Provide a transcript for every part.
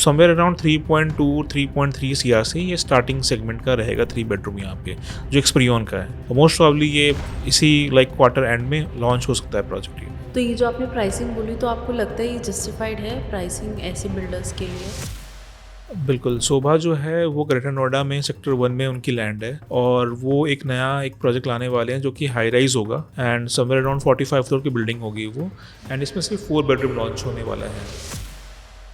तो somewhere around 3.2 3.3 CR से ये स्टार्टिंग सेगमेंट का रहेगा 3 बेडरूम यहाँ पे, जो एक्सपीरियन का है। मोस्ट प्रॉब्ली ये इसी लाइक क्वार्टर एंड में लॉन्च हो सकता है प्रोजेक्ट ये। तो ये जो आपने प्राइसिंग बोली, तो आपको लगता है ये जस्टिफाइड है प्राइसिंग ऐसे बिल्डर्स के लिए? बिल्कुल, शोभा जो है वो ग्रेटर नोएडा में सेक्टर 1 में उनकी लैंड है, और वो एक नया एक प्रोजेक्ट लाने वाले हैं जो कि हाई राइज होगा एंड समवेयर अराउंड 45 फ्लोर की बिल्डिंग होगी वो, एंड इसमें सिर्फ 4 बेडरूम लॉन्च होने वाला है।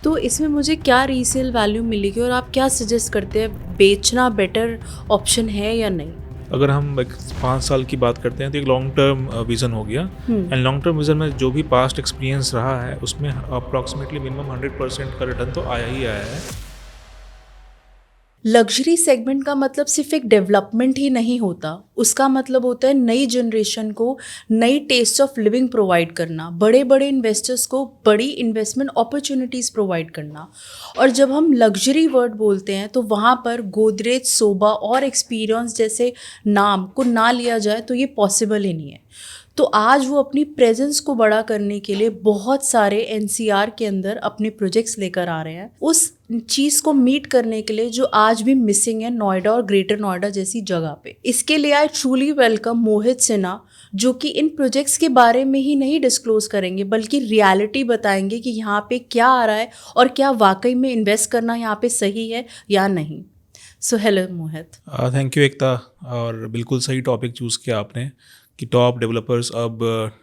तो इसमें मुझे क्या रीसेल वैल्यू मिलेगी और आप क्या सजेस्ट करते हैं, बेचना बेटर ऑप्शन है या नहीं? अगर हम एक 5 साल की बात करते हैं तो एक लॉन्ग टर्म विज़न हो गया, एंड लॉन्ग टर्म विज़न में जो भी पास्ट एक्सपीरियंस रहा है उसमें अप्रॉक्सीमेटली मिनिमम 100% का रिटर्न तो आया ही आया है। लग्जरी सेगमेंट का मतलब सिर्फ एक डेवलपमेंट ही नहीं होता, उसका मतलब होता है नई जनरेशन को नई टेस्ट ऑफ लिविंग प्रोवाइड करना, बड़े बड़े इन्वेस्टर्स को बड़ी इन्वेस्टमेंट अपॉर्चुनिटीज़ प्रोवाइड करना। और जब हम लग्जरी वर्ड बोलते हैं तो वहाँ पर गोदरेज, सोबा और एक्सपीरियंस जैसे नाम को ना लिया जाए तो ये पॉसिबल ही नहीं है। तो आज वो अपनी प्रेजेंस को बड़ा करने के लिए बहुत सारे एनसीआर के अंदर अपने प्रोजेक्ट्स लेकर आ रहे हैं, उस चीज़ को मीट करने के लिए जो आज भी मिसिंग है नोएडा और ग्रेटर नोएडा जैसी जगह पे। इसके लिए आई ट्रूली वेलकम मोहित सिन्हा, जो कि इन प्रोजेक्ट्स के बारे में ही नहीं डिस्क्लोज करेंगे बल्कि रियलिटी बताएंगे कि यहाँ पे क्या आ रहा है और क्या वाकई में इन्वेस्ट करना यहाँ पे सही है या नहीं। So hello Mohit. Thank you Ekta, और बिल्कुल सही टॉपिक चूज़ किया आपने कि टॉप डेवलपर्स अब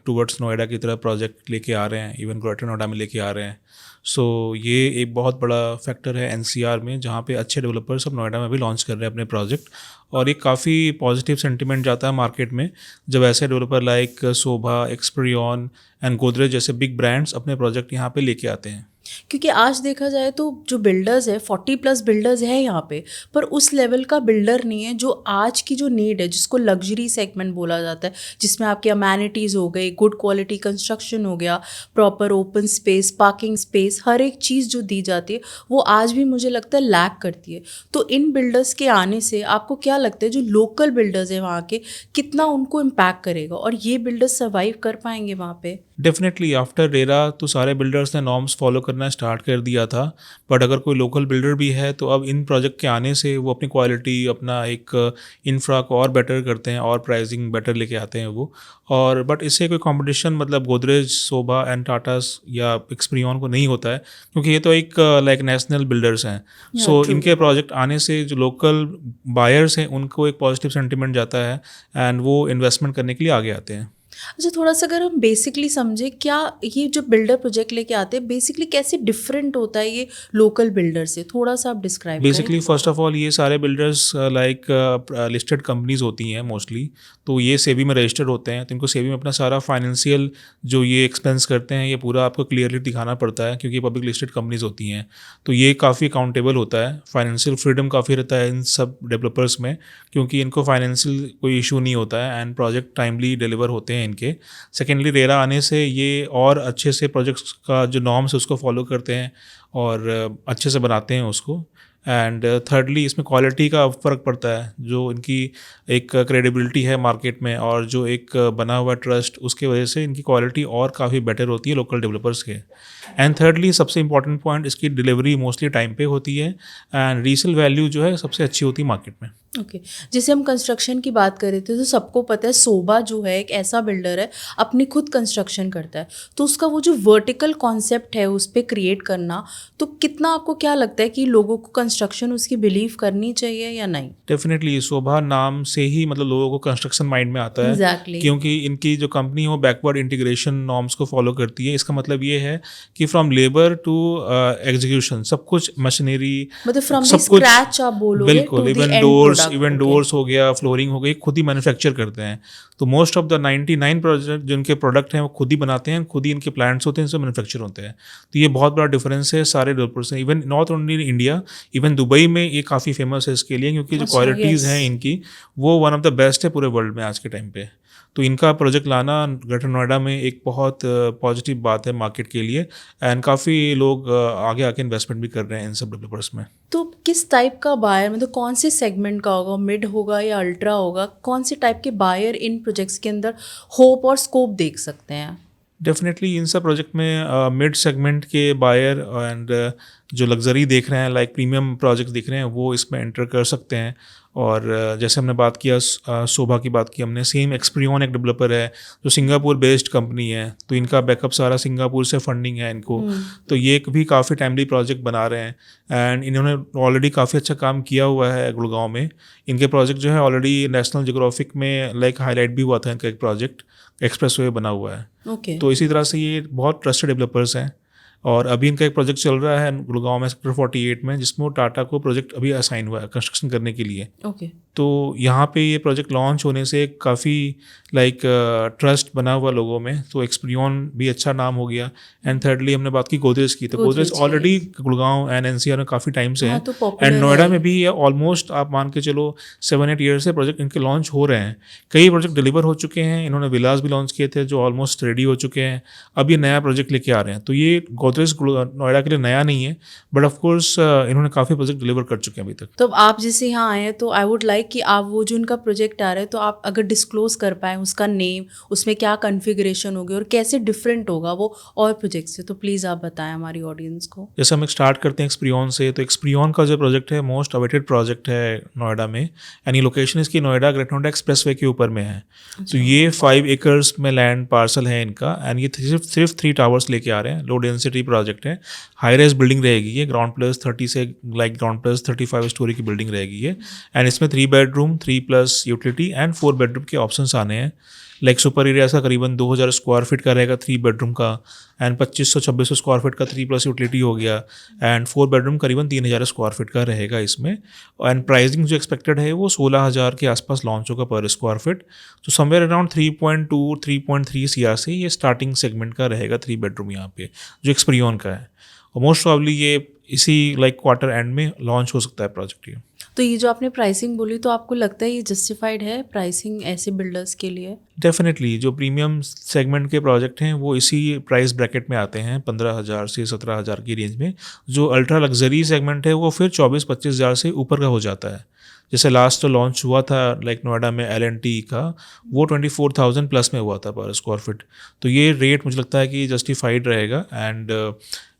टुवर्ड्स नोएडा की तरफ प्रोजेक्ट लेके आ रहे हैं, इवन ग्रेटर नोएडा में लेके आ रहे हैं। सो ये एक बहुत बड़ा फैक्टर है एनसीआर में, जहाँ पे अच्छे डेवलपर्स अब नोएडा में भी लॉन्च कर रहे हैं अपने प्रोजेक्ट, और एक काफ़ी पॉजिटिव सेंटिमेंट जाता है मार्केट में जब ऐसे developer like Shobha, Experion and Godrej जैसे बिग ब्रांड्स अपने प्रोजेक्ट यहाँ पे लेके आते हैं। क्योंकि आज देखा जाए तो जो बिल्डर्स है 40+ बिल्डर्स है यहाँ पे, पर उस लेवल का बिल्डर नहीं है जो आज की जो नीड है, जिसको लग्जरी सेगमेंट बोला जाता है, जिसमें आपके अमेनिटीज़ हो गए, गुड क्वालिटी कंस्ट्रक्शन हो गया, proper open space, parking space, हर एक चीज़ जो दी जाती है वो आज भी मुझे लगता है लैक करती है। तो इन बिल्डर्स के आने से आपको क्या लगता है जो लोकल बिल्डर्स हैं वहाँ के, कितना उनको इम्पैक्ट करेगा और ये बिल्डर्स सर्वाइव कर पाएंगे वहाँ पे? डेफिनेटली आफ्टर रेरा तो सारे बिल्डर्स ने नॉर्म्स फॉलो करना स्टार्ट कर दिया था, बट अगर कोई लोकल बिल्डर भी है तो अब इन प्रोजेक्ट के आने से वो अपनी क्वालिटी, अपना एक इंफ्रा को और बेटर करते हैं और प्राइसिंग बेटर लेके आते हैं वो। और बट इससे कोई कंपटीशन मतलब गोदरेज, सोभा एंड टाटास या एक्सपीरियन को नहीं होता है, क्योंकि ये तो एक लाइक नेशनल बिल्डर्स हैं। सो इनके प्रोजेक्ट आने से जो लोकल बायर्स हैं उनको एक पॉजिटिव सेंटिमेंट जाता है एंड वो इन्वेस्टमेंट करने के लिए आगे आते हैं। अच्छा, थोड़ा सा अगर हम बेसिकली समझे, क्या ये जो बिल्डर प्रोजेक्ट लेके आते हैं बेसिकली कैसे डिफरेंट होता है ये लोकल बिल्डर से, थोड़ा सा आप डिस्क्राइब करें। बेसिकली फर्स्ट ऑफ ऑल ये सारे बिल्डर्स लाइक लिस्टेड कंपनीज होती हैं मोस्टली, तो ये सेबी में रजिस्टर्ड होते हैं, तो इनको सेबी में अपना सारा फाइनेंशियल जो ये एक्सपेंस करते हैं ये पूरा आपको क्लियरली दिखाना पड़ता है, क्योंकि पब्लिक लिस्टेड कंपनीज होती हैं। तो ये काफ़ी अकाउंटेबल होता है, फाइनेंशियल फ्रीडम काफ़ी रहता है इन सब डेवलपर्स में, क्योंकि इनको फाइनेंशियल कोई इशू नहीं होता है एंड प्रोजेक्ट टाइमली डिलीवर होते हैं इनके। सेकेंडली रेरा आने से ये और अच्छे से प्रोजेक्ट्स का जो नॉर्म्स है उसको फॉलो करते हैं और अच्छे से बनाते हैं उसको। एंड थर्डली इसमें क्वालिटी का फ़र्क पड़ता है, जो इनकी एक क्रेडिबिलिटी है मार्केट में और जो एक बना हुआ ट्रस्ट, उसके वजह से इनकी क्वालिटी और काफ़ी बेटर होती है लोकल डेवलपर्स के। एंड थर्डली सबसे इंपॉर्टेंट पॉइंट, इसकी डिलीवरी मोस्टली टाइम पे होती है एंड रीसेल वैल्यू जो है सबसे अच्छी होती है मार्केट में। ओके जैसे हम कंस्ट्रक्शन की बात कर रहे थे तो सबको पता है सोबा जो है एक ऐसा बिल्डर है अपनी खुद कंस्ट्रक्शन करता है, तो उसका वो जो वर्टिकल कॉन्सेप्ट है उस पर क्रिएट करना, तो कितना आपको क्या लगता है कि लोगों को कंस्ट्रक्शन उसकी बिलीव करनी चाहिए या नहीं? डेफिनेटली शोभा नाम से ही मतलब लोगों को कंस्ट्रक्शन माइंड में आता है। एग्जैक्टली। क्योंकि इनकी जो कंपनी हो बैकवर्ड इंटीग्रेशन नॉर्म्स को फॉलो करती है। इसका मतलब ये है कि फ्रॉम लेबर टू एग्जीक्यूशन सब कुछ मशीनरी, मतलब फ्रॉम द सब कुछ स्क्रैच आप बोलोगे बिल्कुल, to the even and doors product. हो गया, फ्लोरिंग हो गई, खुद ही मैन्युफैक्चर करते हैं। तो मोस्ट ऑफ द 99 प्रोजेक्ट जिनके प्रोडक्ट हैं वो खुद ही बनाते हैं, खुद ही इनके प्लांट्स होते हैं, इनसे मैन्युफैक्चर होते हैं। तो ये बहुत बड़ा डिफरेंस है सारे डेवलपर्स से। Even not only in India, even Dubai में ये काफ़ी फेमस है इसके लिए, क्योंकि जो क्वालिटीज़ हैं इनकी वो वन ऑफ द बेस्ट है पूरे वर्ल्ड में आज के टाइम पे। तो इनका प्रोजेक्ट लाना ग्रेटर नोएडा में एक बहुत पॉजिटिव बात है मार्केट के लिए एंड काफ़ी लोग आगे आके इन्वेस्टमेंट भी कर रहे हैं इन सब डेवलपर्स में। तो किस टाइप का बायर, मतलब कौन से सेगमेंट का होगा, मिड होगा या अल्ट्रा होगा, कौन से टाइप के बायर इन प्रोजेक्ट्स के अंदर होप और स्कोप देख सकते हैं? डेफिनेटली इन सब प्रोजेक्ट में मिड सेगमेंट के बायर एंड जो लग्जरी देख रहे हैं, लाइक प्रीमियम प्रोजेक्ट दिख रहे हैं, वो इसमें एंटर कर सकते हैं। और जैसे हमने बात किया शोभा की बात की हमने, सेम एक्सप्रियन एक डेवलपर है जो सिंगापुर बेस्ड कंपनी है, तो इनका बैकअप सारा सिंगापुर से फंडिंग है इनको। तो ये एक भी काफ़ी टाइमली प्रोजेक्ट बना रहे हैं एंड इन्होंने ऑलरेडी काफ़ी अच्छा काम किया हुआ है गुड़गांव में। इनके प्रोजेक्ट जो है ऑलरेडी नेशनल जियोग्राफिक में लाइक हाईलाइट भी हुआ था इनका एक प्रोजेक्ट, एक्सप्रेसवे बना हुआ है। ओके। तो इसी तरह से ये बहुत ट्रस्टेड डेवलपर्स हैं। और अभी इनका एक प्रोजेक्ट चल रहा है गुड़गांव में सेक्टर 48 में, जिसमें वो टाटा को प्रोजेक्ट अभी असाइन हुआ है कंस्ट्रक्शन करने के लिए। ओके। तो यहाँ पे ये प्रोजेक्ट लॉन्च होने से काफ़ी लाइक ट्रस्ट बना हुआ लोगों में, तो एक्सप्रियन भी अच्छा नाम हो गया। एंड थर्डली हमने बात की गोदरेज की, तो Godrej already Gurgaon and NCR में काफ़ी टाइम से है एंड नोएडा में भी ऑलमोस्ट आप मान के चलो 7-8 ईयर से प्रोजेक्ट इनके लॉन्च हो रहे हैं। कई प्रोजेक्ट डिलीवर हो चुके हैं, इन्होंने विलास भी लॉन्च किए थे जो ऑलमोस्ट रेडी हो चुके हैं। अब ये नया प्रोजेक्ट लेके आ रहे हैं, तो ये गोदरेज नोएडा के लिए नया नहीं है, बट ऑफकोर्स इन्होंने काफ़ी प्रोजेक्ट डिलीवर कर चुके हैं अभी तक। तो आप जैसे यहाँ आए हैं तो आई वुड लाइक कि आप वो जो उनका प्रोजेक्ट आ रहा है तो आप अगर डिस्क्लोज कर पाएँ उसका नेम, उसमें क्या कॉन्फ़िगरेशन होगी और कैसे डिफरेंट होगा वो और प्रोजेक्ट से, तो प्लीज़ आप बताएं हमारी ऑडियंस को। जैसे हम स्टार्ट करते हैं एक्सप्रियन से, तो एक्सप्रियन का जो प्रोजेक्ट है मोस्ट अवेटेड प्रोजेक्ट है नोएडा में एंड ये लोकेशन इसकी नोएडा ग्रेटर नोएडा एक्सप्रेसवे के ऊपर में है। तो ये 5 एकर्स में लैंड पार्सल है इनका एंड ये सिर्फ 3 टावर्स लेके आ रहे हैं। लो डेंसिटी प्रोजेक्ट है, हाई राइज बिल्डिंग रहेगी ये, ग्राउंड प्लस 30 से लाइक ग्राउंड प्लस 35 स्टोरी की बिल्डिंग रहेगी ये। एंड इसमें 3 बेडरूम 3+ यूटिलिटी एंड 4 बेडरूम के ऑप्शंस आने हैं। लाइक सुपर एरिया का करीबन 2000 स्क्वायर फीट का रहेगा 3 बेडरूम का एंड 2500-2600 स्क्वायर फीट का 3+ यूटिलिटी हो गया एंड 4 बेडरूम करीबन 3000 स्क्वायर फीट का रहेगा इसमें। एंड प्राइसिंग जो एक्सपेक्टेड है वो 16,000 के आसपास लॉन्च होगा पर स्क्वायर फीट। तो समवेयर अराउंड 3.2-3.3 CR से ये स्टार्टिंग सेगमेंट का रहेगा 3 बेडरूम यहाँ पे जो एक्सप्रियन का है। और मोस्ट प्रॉब्ली ये इसी लाइक क्वार्टर एंड में लॉन्च हो सकता है प्रोजेक्ट ये। तो ये जो आपने प्राइसिंग बोली, तो आपको लगता है ये जस्टिफाइड है प्राइसिंग ऐसे बिल्डर्स के लिए? डेफिनेटली जो प्रीमियम सेगमेंट के प्रोजेक्ट हैं वो इसी प्राइस ब्रैकेट में आते हैं 15,000 से 17,000 की रेंज में। जो अल्ट्रा लग्जरी सेगमेंट है वो फिर 24-25 हज़ार से ऊपर का हो जाता है। जैसे लास्ट जो लॉन्च हुआ था लाइक नोएडा में L&T का, वो 24,000 प्लस में हुआ था पर स्क्वायर फीट। तो ये रेट मुझे लगता है कि जस्टिफाइड रहेगा एंड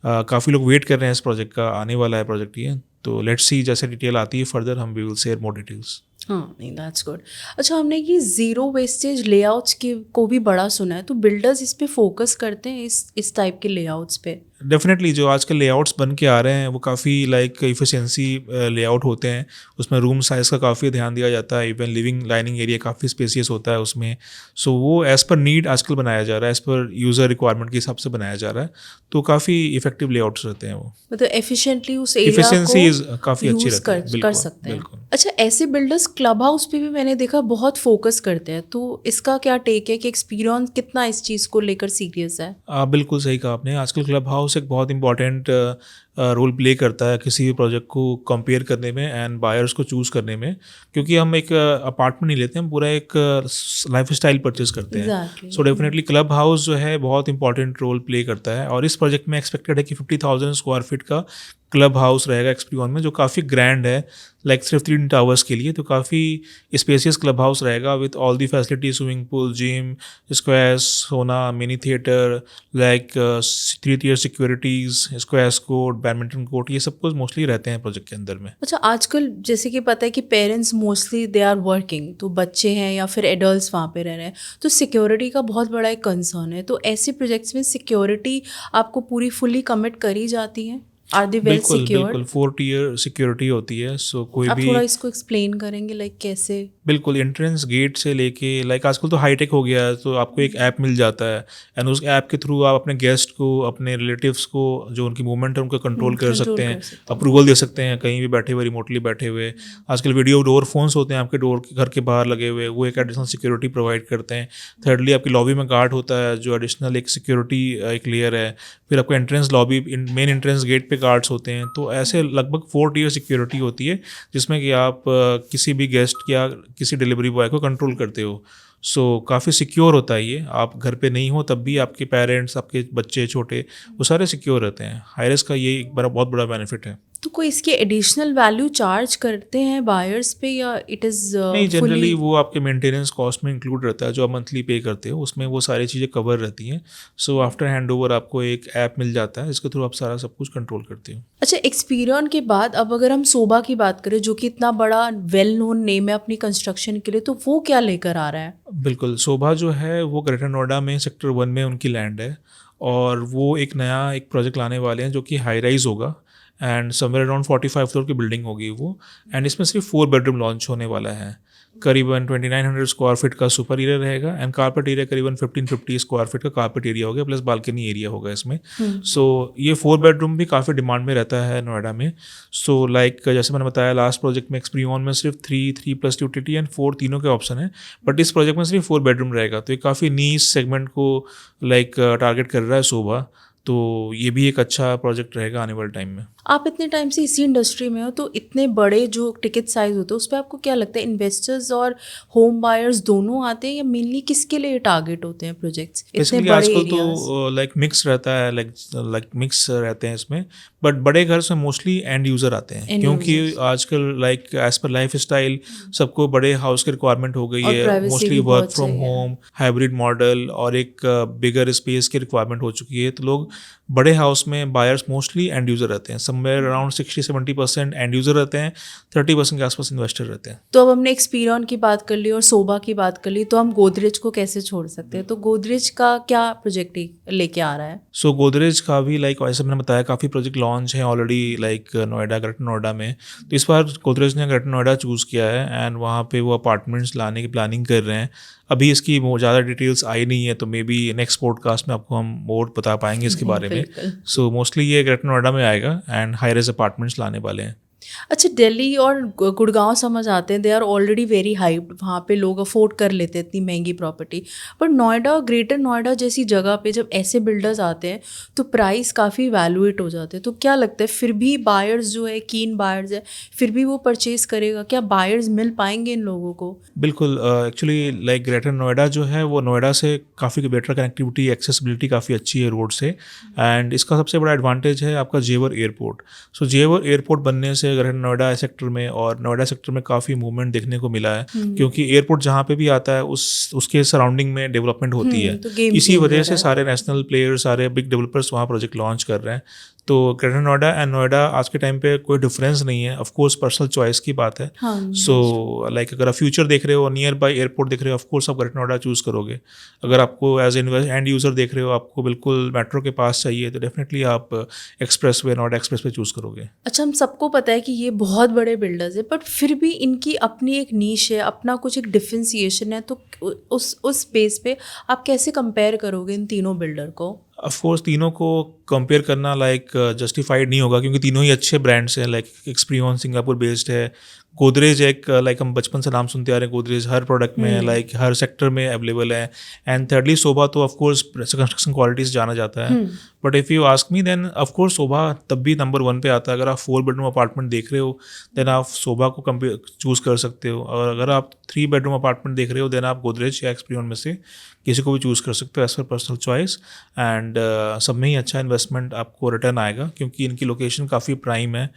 काफ़ी लोग वेट कर रहे हैं इस प्रोजेक्ट का, आने वाला है प्रोजेक्ट ये। तो लेट्स सी जैसे डिटेल आती है फर्दर हम we will share more details. हाँ, नहीं दैट्स गुड। अच्छा, हमने ये ज़ीरो वेस्टेज लेआउट्स के को भी बड़ा सुना है, तो बिल्डर्स इस पे फोकस करते हैं इस टाइप के लेआउट्स पे? डेफिनेटली जो आजकल लेआउट्स बन के आ रहे हैं वो काफ़ी लाइक इफ़िशेंसी लेआउट होते हैं। उसमें रूम साइज़ का काफ़ी ध्यान दिया जाता है, इवन लिविंग डाइनिंग एरिया काफ़ी स्पेसियस होता है उसमें। सो वो एज़ पर नीड आजकल बनाया जा रहा है, एज़ पर यूज़र रिक्वायरमेंट के हिसाब से बनाया जा रहा है। तो काफ़ी इफेक्टिव लेआउट्स रहते हैं वो, मतलब एफिशिएंटली उस एरिया इफिशेंसी को काफ़ी अच्छी यूज़ रहती है। कर सकते हैं। अच्छा, ऐसे बिल्डर्स क्लब हाउस पे भी मैंने देखा बहुत फोकस करते हैं, तो इसका क्या टेक है कि एक्सपीरियंस कितना इस चीज़ को लेकर सीरियस है? बिल्कुल सही कहा आपने। आजकल क्लब हाउस एक बहुत इंपॉर्टेंट रोल प्ले करता है किसी भी प्रोजेक्ट को कंपेयर करने में एंड बायर्स को चूज़ करने में, क्योंकि हम एक अपार्टमेंट नहीं लेते, हम पूरा एक लाइफस्टाइल परचेज करते हैं। सो डेफिनेटली क्लब हाउस जो है बहुत इंपॉर्टेंट रोल प्ले करता है। और इस प्रोजेक्ट में एक्सपेक्टेड है कि 50,000 स्क्वायर फीट का क्लब हाउस रहेगा एक्सप्रियन में, जो काफ़ी ग्रैंड है, लाइक सिर्फ 3 टावर्स के लिए। तो काफ़ी स्पेसियस क्लब हाउस रहेगा with all the facility, swimming pool, gym, squares, sauna, mini theatre, like 3 tier securities, squares court, badminton court, ये सब कुछ मोस्टली रहते हैं प्रोजेक्ट के अंदर में। अच्छा, आजकल जैसे कि पता है कि parents mostly they are working, तो बच्चे हैं या फिर एडल्ट्स वहाँ पे रह रहे हैं, तो सिक्योरिटी का बहुत बड़ा एक कंसर्न है। तो ऐसे प्रोजेक्ट्स में सिक्योरिटी आपको पूरी फुली कमिट करी जाती है? Are they well secured? बिल्कुल 4 tier सिक्योरिटी होती है। सो कोई आप भी थोड़ा इसको एक्सप्लेन करेंगे लाइक कैसे? बिल्कुल एंट्रेंस गेट से लेके लाइक आजकल तो हाईटेक हो गया है, तो आपको एक ऐप मिल जाता है एंड उस ऐप के थ्रू आप अपने गेस्ट को, अपने रिलेटिव्स को, जो उनकी मूवमेंट है उनको कंट्रोल कर सकते हैं, अप्रूवल दे सकते हैं कहीं भी बैठे हुए, रिमोटली बैठे हुए। आजकल वीडियो डोर फोन्स होते हैं आपके डोर के घर के बाहर लगे हुए, वो एक एडिशनल सिक्योरिटी प्रोवाइड करते हैं। थर्डली आपकी लॉबी में गार्ड होता है जो एडिशनल एक सिक्योरिटी एक लेयर है। फिर आपको entrance lobby, main entrance gate पे गार्ड्स होते हैं। तो ऐसे लगभग 4 tier सिक्योरिटी होती है जिसमें कि आप किसी भी गेस्ट या किसी डिलीवरी बॉय को कंट्रोल करते हो। सो काफ़ी सिक्योर होता है ये। आप घर पे नहीं हो तब भी आपके पेरेंट्स, आपके बच्चे छोटे, वो सारे सिक्योर रहते हैं। हाईरेस का ये एक बहुत बड़ा बेनिफिट है। तो कोई इसकी एडिशनल वैल्यू चार्ज करते हैं बायर्स पे, या इट इज़ नहीं, फुली? जनरली वो आपके मेंटेनेंस कॉस्ट में इंक्लूड रहता है, जो आप मंथली पे करते हो उसमें वो सारी चीज़ें कवर रहती हैं। सो आफ्टर हैंडओवर आपको एक ऐप मिल जाता है जिसके थ्रू आप सारा सब कुछ कंट्रोल करते हो। अच्छा, एक्सपीरियन के बाद अब अगर हम सोबा की बात करें, जो कि इतना बड़ा वेल नोन नेम है अपनी कंस्ट्रक्शन के लिए, तो वो क्या लेकर आ रहा है? बिल्कुल, शोभा जो है वो ग्रेटर नोएडा में सेक्टर 1 में उनकी लैंड है, और वो एक नया एक प्रोजेक्ट लाने वाले हैं जो कि हाई राइज़ होगा, एंड समवेयर अराउंड 45 फ्लोर की बिल्डिंग होगी वो। एंड इसमें सिर्फ 4 बेडरूम लॉन्च होने वाला है। करीबन 2900 स्क्वायर फीट का सुपर एरिया रहेगा, एंड कारपेट एरिया करीबन 1550 स्क्वायर फीट का कारपेट एरिया होगा, प्लस बालकनी एरिया होगा इसमें। सो ये 4 बेडरूम भी काफ़ी डिमांड में रहता है नोएडा में। सो लाइक जैसे मैंने बताया, लास्ट प्रोजेक्ट में एक्सपीरियन में सिर्फ 3 प्लस यूटिलिटी एंड 4 तीनों के ऑप्शन है, बट इस प्रोजेक्ट में सिर्फ 4 बेडरूम रहेगा। तो ये काफ़ी नीश सेगमेंट को लाइक टारगेट कर रहा है शोभा। तो ये भी एक अच्छा प्रोजेक्ट रहेगा आने वाले टाइम में। आप इतने टाइम से इसी इंडस्ट्री में हो, तो इतने बड़े जो टिकट साइज होते हैं उस पर आपको क्या लगता है, इन्वेस्टर्स और होम बायर्स दोनों आते हैं, या मेनली किसके लिए टारगेट होते हैं प्रोजेक्ट्स इतने बेसिकली बड़े आजकल एरियाज? तो लाइक मिक्स रहता है, लाइक मिक्स रहते हैं इसमें, बट बड़े घर से मोस्टली एंड यूज़र आते हैं, End क्योंकि users। आजकल लाइक एज पर लाइफ स्टाइल सबको बड़े हाउस की रिक्वायरमेंट हो गई और है, privacy मोस्टली भी वर्क बहुत फ्रॉम चाहिए। होम, हाइब्रिड मॉडल, और एक बिगर स्पेस की रिक्वायरमेंट हो चुकी है। तो लोग बड़े हाउस में बायर्स मोस्टली एंड यूज़र रहते हैं, समवेयर अराउंड 60-70% एंड यूज़र रहते हैं, 30% के आसपास इन्वेस्टर रहते हैं। तो अब हमने एक्सपीरियन की बात कर ली और सोबा की बात कर ली, तो हम गोदरेज को कैसे छोड़ सकते हैं? तो गोदरेज का क्या प्रोजेक्ट लेके आ रहा है? सो गोदरेज का भी लाइक वैसे मैंने बताया काफ़ी प्रोजेक्ट लॉन्च हैं already, like Noida, greater Noida में। तो इस बार गोदरेज ने ग्रेटर नोएडा चूज़ किया है, एंड वहाँ पे वो अपार्टमेंट्स लाने की प्लानिंग कर रहे हैं। अभी इसकी ज़्यादा डिटेल्स आई नहीं है, तो मे बी नेक्स्ट पॉडकास्ट में आपको हम और बता पाएंगे इसके बारे में। बिल्कुल। सो मोस्टली ये ग्रेटर नोएडा में आएगा, एंड हाई रेज अपार्टमेंट्स लाने वाले हैं। अच्छा, दिल्ली और गुड़गांव समझ आते हैं, they are already very hyped, वहाँ पे लोग अफोर्ड कर लेते हैं इतनी महंगी प्रॉपर्टी। पर नोएडा, ग्रेटर नोएडा जैसी जगह पे जब ऐसे बिल्डर्स आते हैं तो प्राइस काफ़ी वैल्यूएट हो जाते हैं। तो क्या लगता है, फिर भी बायर्स जो है, कीन बायर्स है, फिर भी वो परचेज करेगा? क्या बायर्स मिल पाएंगे इन लोगों को? बिल्कुल, एक्चुअली लाइक ग्रेटर नोएडा जो है वो नोएडा से काफ़ी बेटर कनेक्टिविटी, एक्सेसिबिलिटी काफ़ी अच्छी है रोड से, एंड इसका सबसे बड़ा एडवांटेज है आपका जेवर एयरपोर्ट। सो जेवर एयरपोर्ट बनने से ग्रेटर नोएडा सेक्टर में और नोएडा सेक्टर में काफ़ी मूवमेंट देखने को मिला है, क्योंकि एयरपोर्ट जहाँ पे भी आता है उसके सराउंडिंग में डेवलपमेंट होती है। तो गेम इसी वजह चेंजर से है। सारे नेशनल प्लेयर, सारे बिग डेवलपर्स वहाँ प्रोजेक्ट लॉन्च कर रहे हैं। तो ग्रेटर नोएडा एंड नोएडा आज के टाइम पे कोई डिफरेंस नहीं है, ऑफ कोर्स पर्सनल चॉइस की बात है। हाँ, सो लाइक अगर आप फ्यूचर देख रहे हो, नियर बाय एयरपोर्ट देख रहे हो, ऑफ कोर्स आप ग्रेटर नोएडा चूज़ करोगे। अगर आपको एज एंड यूज़र देख रहे हो, आपको बिल्कुल मेट्रो के पास चाहिए, तो डेफिनेटली आप express way, Noida express way choose करोगे। अच्छा, हम सबको पता है कि ये बहुत बड़े बिल्डर्स है, बट फिर भी इनकी अपनी एक नीश है, अपना कुछ एक डिफ्रेंसिएशन है। तो उस बेस पे आप कैसे कंपेयर करोगे इन तीनों बिल्डर को? ऑफ कोर्स तीनों को कंपेयर करना लाइक जस्टिफाइड नहीं होगा, क्योंकि तीनों ही अच्छे ब्रांड्स हैं। लाइक एक्सपीरियन सिंगापुर बेस्ड है, गोदरेज एक लाइक हम बचपन से नाम सुनते आ रहे हैं, गोदरेज हर प्रोडक्ट में लाइक हर सेक्टर में अवेलेबल है। एंड थर्डली शोभा, तो ऑफ कोर्स कंस्ट्रक्शन क्वालिटी से जाना जाता है। But if you ask me, then of course Sobha तब भी नंबर 1 पे आता है। अगर आप 4 बेडरूम अपार्टमेंट देख रहे हो, देन आप शोभा को कंपेयर चूज़ कर सकते हो, और अगर आप 3 बेडरूम अपार्टमेंट देख रहे हो, देन आप गोदरेज या एक्सपीरियन में से किसी को भी चूज़ कर सकते हो as per personal choice. And सब में ही अच्छा इन्वेस्टमेंट आपको रिटर्न आएगा, क्योंकि इनकी लोकेशन काफ़ी प्राइम है।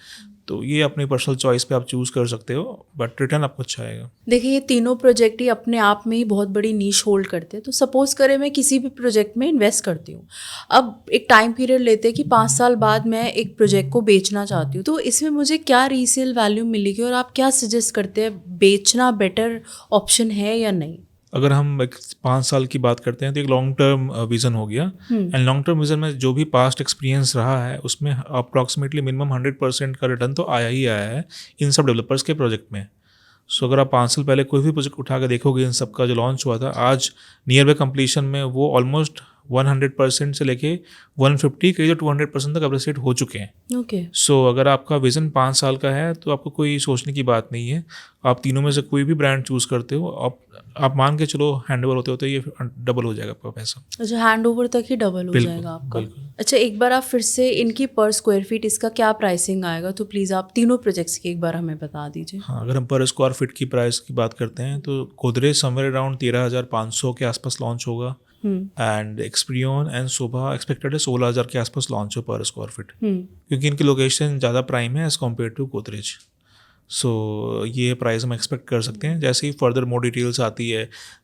तो ये अपनी पर्सनल चॉइस पे आप चूज़ कर सकते हो, बट रिटर्न आपको अच्छा आएगा। देखिए, ये तीनों प्रोजेक्ट ही अपने आप में ही बहुत बड़ी नीश होल्ड करते हैं। तो सपोज करें मैं किसी भी प्रोजेक्ट में इन्वेस्ट करती हूँ, अब एक टाइम पीरियड लेते हैं कि 5 साल बाद मैं एक प्रोजेक्ट को बेचना चाहती हूँ, तो इसमें मुझे क्या रीसेल वैल्यू मिलेगी, और आप क्या सजेस्ट करते हैं, बेचना बेटर ऑप्शन है या नहीं? अगर हम एक 5 साल की बात करते हैं, तो एक लॉन्ग टर्म विज़न हो गया। एंड लॉन्ग टर्म विज़न में जो भी पास्ट एक्सपीरियंस रहा है, उसमें अप्रॉक्सीमेटली मिनिमम 100% का रिटर्न तो आया ही आया है इन सब डेवलपर्स के प्रोजेक्ट में। सो अगर आप 5 साल पहले कोई भी प्रोजेक्ट उठा के देखोगे, इन सब का जो लॉन्च हुआ था, आज नियर बाय कंप्लीशन में वो ऑलमोस्ट 100% से लेके 150 कई तो 200% तक अप्रिशिएट हो चुके हैं। ओके। सो अगर आपका विज़न 5 साल का है, तो आपको कोई सोचने की बात नहीं है। आप तीनों में से कोई भी ब्रांड चूज़ करते हो, आप मान के चलो हैंडओवर होते होते ये डबल हो जाएगा आपका पैसा। अच्छा, हैंड ओवर तक ही डबल हो बिल्कुल, जाएगा आपका? बिल्कुल। अच्छा, एक बार आप फिर से इनकी पर स्क्वायर फीट इसका क्या प्राइसिंग आएगा, तो प्लीज़ आप तीनों प्रोजेक्ट्स की एक बार हमें बता दीजिए। हाँ, अगर हम पर स्क्वायर फीट की प्राइस की बात करते हैं, तो गोदरेज समवेयर अराउंड 13,500 के आसपास लॉन्च होगा। And Experion and Shobha expected है 16,000 के आसपास लॉन्च हो पर स्क्वायर फीट, क्योंकि इनकी लोकेशन ज़्यादा प्राइम है एज़ कम्पेयर टू गोदरेज। सो ये प्राइस हम एक्सपेक्ट कर सकते हैं। जैसे ही फर्दर मोर डिटेल्स आती है,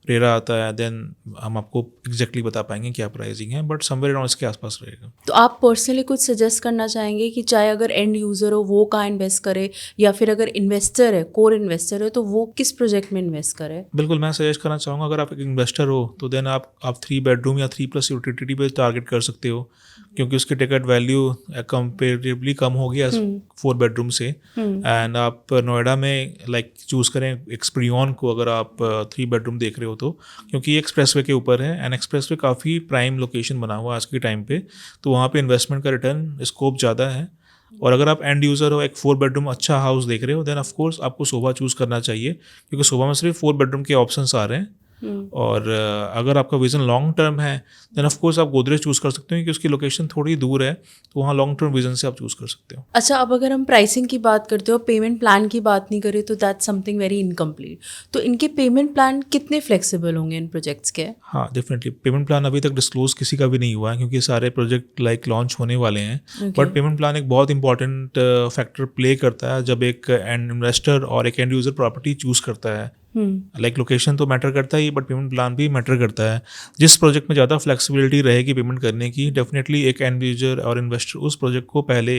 रेरा आता है, देन हम आपको एग्जैक्टली बता पाएंगे क्या प्राइसिंग है, बट समवेयर अराउंड इसके आसपास रहेगा। तो आप पर्सनली कुछ सजेस्ट करना चाहेंगे कि चाहे अगर एंड यूज़र हो वो कहाँ इन्वेस्ट करे, या फिर अगर इन्वेस्टर है, कोर इन्वेस्टर है, तो वो किस प्रोजेक्ट में इन्वेस्ट करे? बिल्कुल, मैं सजेस्ट करना चाहूँगा, अगर आप एक इन्वेस्टर हो तो देन आप 3 बेडरूम या 3+ यूटिलिटी पे टारगेट कर सकते हो, क्योंकि उसकी टिकट वैल्यू कंपेरेटिवली कम होगी एज 4 बेडरूम से। एंड आप नोएडा में लाइक चूज़ करें एक्सपीरियन को, अगर आप 3 बेडरूम देख रहे हो तो, क्योंकि ये एक्सप्रेसवे के ऊपर है एंड एक्सप्रेसवे काफ़ी प्राइम लोकेशन बना हुआ है आज के टाइम पे, तो वहाँ पे इन्वेस्टमेंट का रिटर्न स्कोप ज़्यादा है। और अगर आप एंड यूज़र हो, एक 4 बेडरूम अच्छा हाउस देख रहे हो, देन ऑफ कोर्स आपको शोभा चूज़ करना चाहिए, क्योंकि शोभा में सिर्फ 4 बेडरूम के ऑप्शंस आ रहे हैं। और अगर आपका विज़न लॉन्ग टर्म है, देन ऑफ कोर्स आप गोदरेज चूज़ कर सकते हो, क्योंकि उसकी लोकेशन थोड़ी दूर है, तो वहाँ लॉन्ग टर्म विज़न से आप चूज़ कर सकते हो। अच्छा, अब अगर हम प्राइसिंग की बात करते हो, पेमेंट प्लान की बात नहीं करें, तो दैट्स समथिंग वेरी इनकम्प्लीट। तो इनके पेमेंट प्लान कितने फ्लेक्सिबल होंगे इन प्रोजेक्ट्स के? हाँ, डेफिनेटली पेमेंट प्लान अभी तक डिस्क्लोज किसी का भी नहीं हुआ है, क्योंकि सारे प्रोजेक्ट लाइक लॉन्च होने वाले हैं। बट पेमेंट प्लान एक बहुत इंपॉर्टेंट फैक्टर प्ले करता है जब एक एंड इन्वेस्टर और एक एंड यूज़र प्रॉपर्टी चूज़ करता है। लाइक लोकेशन तो मैटर करता ही, बट पेमेंट प्लान भी मैटर करता है। जिस प्रोजेक्ट में ज़्यादा फ्लेक्सिबिलिटी रहेगी पेमेंट करने की, डेफिनेटली एक एंड यूजर और इन्वेस्टर उस प्रोजेक्ट को पहले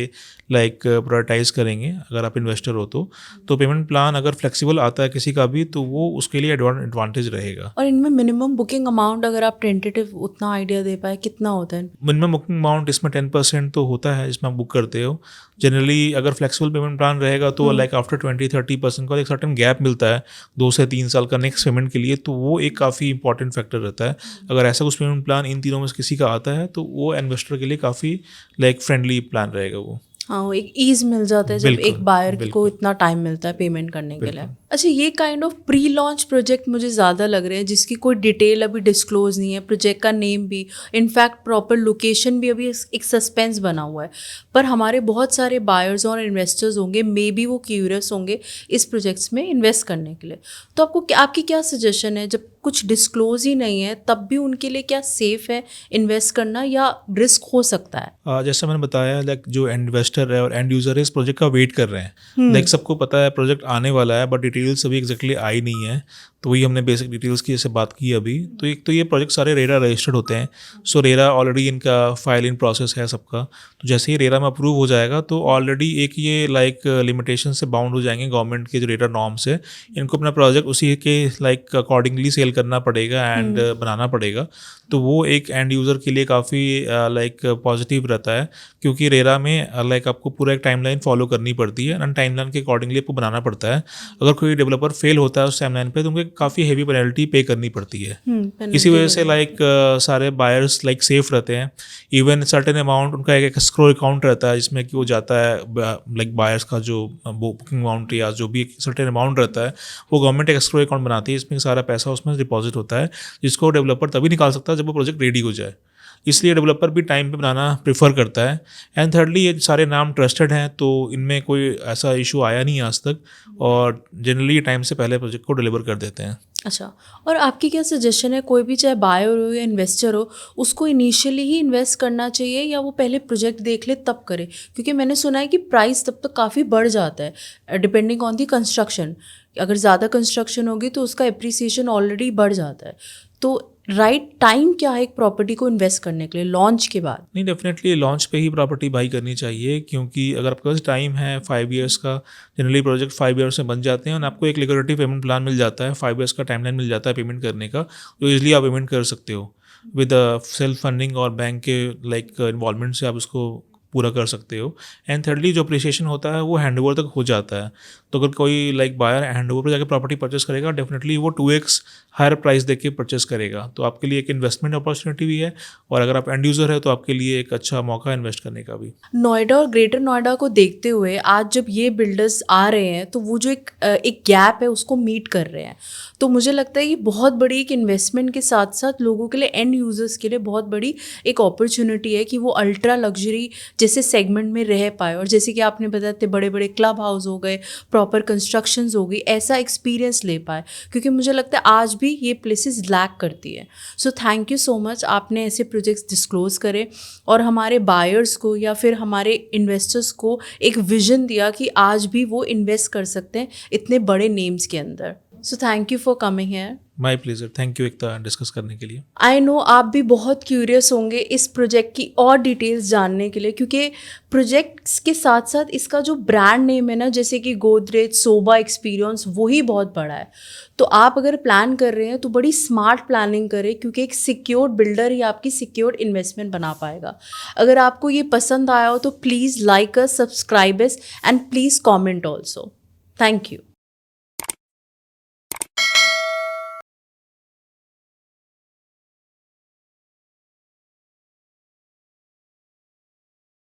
लाइक प्रायोरिटाइज करेंगे। अगर आप इन्वेस्टर हो तो पेमेंट प्लान अगर फ्लेक्सिबल आता है किसी का भी, तो वो उसके लिए एडवांटेज रहेगा। और इनमें मिनिमम बुकिंग अमाउंट अगर आप टेंटेटिव उतना आइडिया दे पाए, कितना होता है? मिनिमम बुकिंग अमाउंट इसमें 10% तो होता है जिसमें आप बुक करते हो। जनरली अगर फ्लेक्सिबल पेमेंट प्लान रहेगा तो लाइक आफ्टर 20-30% का एक सर्टेन गैप मिलता है 2 से 3 साल का नेक्स्ट पेमेंट के लिए, तो वो एक काफ़ी इंपॉर्टेंट फैक्टर रहता है। अगर ऐसा कुछ पेमेंट प्लान इन तीनों में से किसी का आता है, तो वो इन्वेस्टर के लिए काफ़ी लाइक फ्रेंडली प्लान रहेगा वो। हाँ, वो एक ईज मिल जाता है जब बिल्कुल, एक बायर को बिल्कुल। इतना टाइम मिलता है पेमेंट करने के लिए। अच्छा, ये kind of pre launch project मुझे ज़्यादा लग रहे हैं, जिसकी कोई डिटेल अभी डिस्क्लोज नहीं है, प्रोजेक्ट का नेम भी, इनफैक्ट प्रॉपर लोकेशन भी अभी एक सस्पेंस बना हुआ है। पर हमारे बहुत सारे बायर्स और इन्वेस्टर्स होंगे, मे बी वो क्यूरियस होंगे इस प्रोजेक्ट्स में इन्वेस्ट करने के लिए। तो आपकी क्या सजेशन है, जब कुछ डिस्क्लोज ही नहीं है तब भी उनके लिए क्या सेफ है इन्वेस्ट करना, या रिस्क हो सकता है? जैसा मैंने बताया, लाइक जो इन्वेस्टर है और एंड यूज़र है इस प्रोजेक्ट का वेट कर रहे हैं। लाइक सबको पता है प्रोजेक्ट आने वाला है, बट डिटेल्स अभी एग्जैक्टली आई नहीं है, तो वही हमने बेसिक डिटेल्स की जैसे बात की अभी। तो एक तो ये प्रोजेक्ट सारे रेरा रजिस्टर्ड होते हैं, सो रेरा ऑलरेडी इनका फाइल इन प्रोसेस है सबका। तो जैसे ही रेरा में अप्रूव हो जाएगा तो ऑलरेडी एक ये लाइक लिमिटेशन से बाउंड हो जाएंगे गवर्नमेंट के जो रेरा नॉर्म्स है। इनको अपना प्रोजेक्ट उसी के लाइक अकॉर्डिंगली सेल करना पड़ेगा एंड बनाना पड़ेगा। तो वो एक एंड यूज़र के लिए काफ़ी लाइक पॉजिटिव रहता है, क्योंकि रेरा में लाइक आपको पूरा एक टाइमलाइन फॉलो करनी पड़ती है एंड टाइमलाइन के अकॉर्डिंगली आपको बनाना पड़ता है। अगर कोई डेवलपर फेल होता है उस टाइमलाइन पे, तो उनको काफ़ी हेवी पेनल्टी पे करनी पड़ती है। इसी वजह से लाइक सारे बायर्स लाइक सेफ रहते हैं। इवन सर्टेन अमाउंट उनका एक एस्क्रो अकाउंट रहता है, जिसमें कि वो जाता है लाइक बायर्स का जो बुकिंग अमाउंट या जो भी एक सर्टेन अमाउंट रहता है, वो गवर्नमेंट एक एस्क्रो अकाउंट बनाती है, इसमें सारा पैसा उसमें डिपॉजिट होता है, जिसको डेवलपर तभी निकाल सकता है जब वो प्रोजेक्ट रेडी हो जाए। इसलिए डेवलपर भी टाइम पे बनाना प्रेफर करता है। एंड थर्डली, ये सारे नाम ट्रस्टेड हैं, तो इनमें कोई ऐसा इशू आया नहीं आज तक, और जनरली टाइम से पहले प्रोजेक्ट को डिलीवर कर देते हैं। अच्छा, और आपकी क्या सजेशन है, कोई भी चाहे बायर हो या इन्वेस्टर हो, उसको इनिशियली ही इन्वेस्ट करना चाहिए या वो पहले प्रोजेक्ट देख ले तब करे? क्योंकि मैंने सुना है कि प्राइस तब तक काफ़ी बढ़ जाता है डिपेंडिंग ऑन दी कंस्ट्रक्शन। अगर ज़्यादा कंस्ट्रक्शन होगी तो उसका एप्रिसिएशन ऑलरेडी बढ़ जाता है। तो राइट टाइम क्या है एक प्रॉपर्टी को इन्वेस्ट करने के लिए लॉन्च के बाद? नहीं, डेफिनेटली लॉन्च पे ही प्रॉपर्टी बाई करनी चाहिए, क्योंकि अगर आपके पास टाइम है 5 ईयर्स का, जनरली प्रोजेक्ट 5 ईयर्स में बन जाते हैं और आपको एक लिक्विडिटी पेमेंट प्लान मिल जाता है, 5 ईयर्स का टाइमलाइन मिल जाता है पेमेंट करने का, तो ईजिली आप पेमेंट कर सकते हो विद सेल्फ फंडिंग और बैंक के लाइक इन्वॉल्वमेंट से आप उसको पूरा कर सकते हो। एंड थर्डली, जो अप्रिसिएशन होता है वो हैंडओवर तक हो जाता है। तो अगर कोई लाइक बायर हैंडओवर पर जाकर प्रॉपर्टी परचेस करेगा, डेफिनेटली वो 2x हायर प्राइस देके परचेस करेगा, तो आपके लिए एक इन्वेस्टमेंट अपॉर्चुनिटी भी है, और अगर आप एंड यूज़र है तो आपके लिए एक अच्छा मौका इन्वेस्ट करने का भी। नोएडा और ग्रेटर नोएडा को देखते हुए आज जब ये बिल्डर्स आ रहे हैं, तो वो जो एक गैप है उसको मीट कर रहे हैं। तो मुझे लगता है ये बहुत बड़ी एक इन्वेस्टमेंट के साथ साथ लोगों के लिए, एंड यूजर्स के लिए बहुत बड़ी एक अपॉर्चुनिटी है कि वो अल्ट्रा लग्जरी जैसे सेगमेंट में रह पाए, और जैसे कि आपने बताया थे बड़े बड़े क्लब हाउस हो गए, प्रॉपर कंस्ट्रक्शंस हो गई, ऐसा एक्सपीरियंस ले पाए, क्योंकि मुझे लगता है आज भी ये प्लेसेस लैक करती है। So thank you so much, आपने ऐसे प्रोजेक्ट्स डिस्क्लोज करे और हमारे बायर्स को या फिर हमारे इन्वेस्टर्स को एक विजन दिया कि आज भी वो इन्वेस्ट कर सकते हैं इतने बड़े नेम्स के अंदर। So thank you for coming here. My pleasure, thank you Ekta discuss करने के लिए। आई नो आप भी बहुत क्यूरियस होंगे इस प्रोजेक्ट की और डिटेल्स जानने के लिए, क्योंकि प्रोजेक्ट्स के साथ साथ इसका जो ब्रांड नेम है ना, जैसे कि गोदरेज, सोबा एक्सपीरियंस, वही बहुत बड़ा है। तो आप अगर प्लान कर रहे हैं तो बड़ी स्मार्ट प्लानिंग करें, क्योंकि एक सिक्योर्ड बिल्डर ही आपकी सिक्योर्ड इन्वेस्टमेंट बना पाएगा। अगर आपको ये पसंद आया हो तो please like us, subscribe us and please comment also. Thank you.